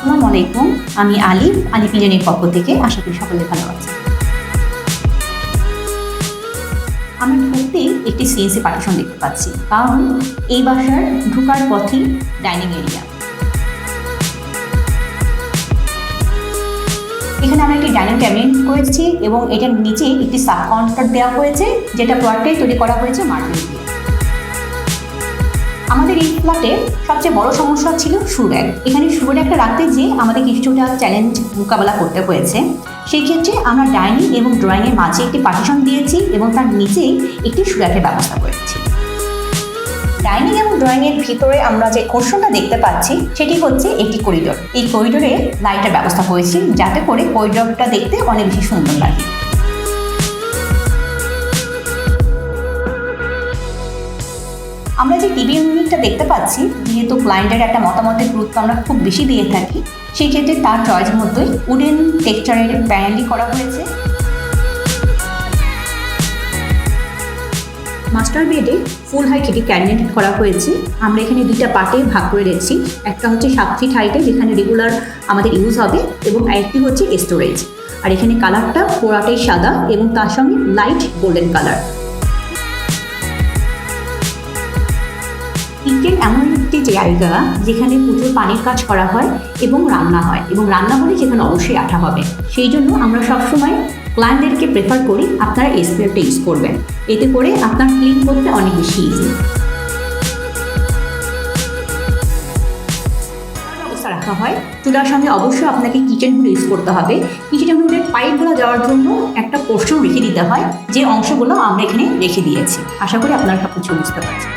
আসসালামু আলাইকুম, আমি আলিফ ইঞ্জিনিয়ারিং পক্ষ থেকে। আশা করি সকলে ভালো আছে। আমরা ঢুকতেই একটি সিএনসি পার্টিশন দেখতে পাচ্ছি, কারণ এই বাসার ঢোকার পথই ডাইনিং এরিয়া। এখানে আমরা একটি ডাইনিং ক্যাবিনেট করেছি এবং এটার নিচে একটি সাব কাউন্টার দেওয়া হয়েছে, যেটা পুরোটাই তৈরি করা হয়েছে মার্বেল দিয়ে। আমাদের এই ফ্ল্যাটে সবচেয়ে বড় সমস্যা ছিল শু র্যাক। এখানে শু র্যাকটা রাখতে যেয়ে আমাদের কিছুটা চ্যালেঞ্জ মোকাবেলা করতে হয়েছে। সেই ক্ষেত্রে আমরা ডাইনিং এবং ড্রয়িংয়ের মাঝে একটি পার্টিশন দিয়েছি এবং তার নিচেই একটি শু র্যাকের ব্যবস্থা করেছি। ডাইনিং এবং ড্রয়িংয়ের ভিতরে আমরা যে কোর্শনটা দেখতে পাচ্ছি সেটি হচ্ছে একটি করিডোর। এই করিডোরে লাইটের ব্যবস্থা করেছি, যাতে করে করিডোরটা দেখতে অনেক বেশি সুন্দর লাগে। আমরা যে টিভি ইউনিটটা দেখতে পাচ্ছি, যেহেতু ক্লায়েন্টের একটা মতামতের গুরুত্ব আমরা খুব বেশি দিয়ে থাকি, সেই ক্ষেত্রে তার চয়েস মতোই উডেন টেক্সচারের প্যানেলই করা হয়েছে। মাস্টার বেডে ফুল হাইট একটি ক্যাবিনেট করা হয়েছে। আমরা এখানে দুইটা পার্টে ভাগ করে রেখেছি। একটা হচ্ছে 7 ফিট হাইটে, যেখানে রেগুলার আমাদের ইউজ হবে, এবং আরেকটি হচ্ছে স্টোরেজ। আর এখানে কালারটা পুরাটাই সাদা এবং তার সঙ্গে লাইট গোল্ডেন কালার। কিচেন এমন একটি জায়গা যেখানে প্রচুর পানির কাজ করা হয় এবং রান্না হয়, এবং রান্না হলে সেখানে অবশ্যই আঠা হবে। সেই জন্য আমরা সবসময় ক্লায়েন্টদেরকে প্রেফার করি আপনারা এসপিএলটা ইউজ করবেন, এতে করে আপনার ক্লিন করতে অনেক বেশি ইজি। ব্যবস্থা রাখা হয় চুলার সঙ্গে অবশ্যই আপনাকে কিচেন হুড ইউজ করতে হবে। কিচেন হুডের পাইপগুলো যাওয়ার জন্য একটা পোর্শন রেখে দিতে হয়, যে অংশগুলো আমরা এখানে রেখে দিয়েছি। আশা করি আপনারা সব কিছু বুঝতে পারছেন।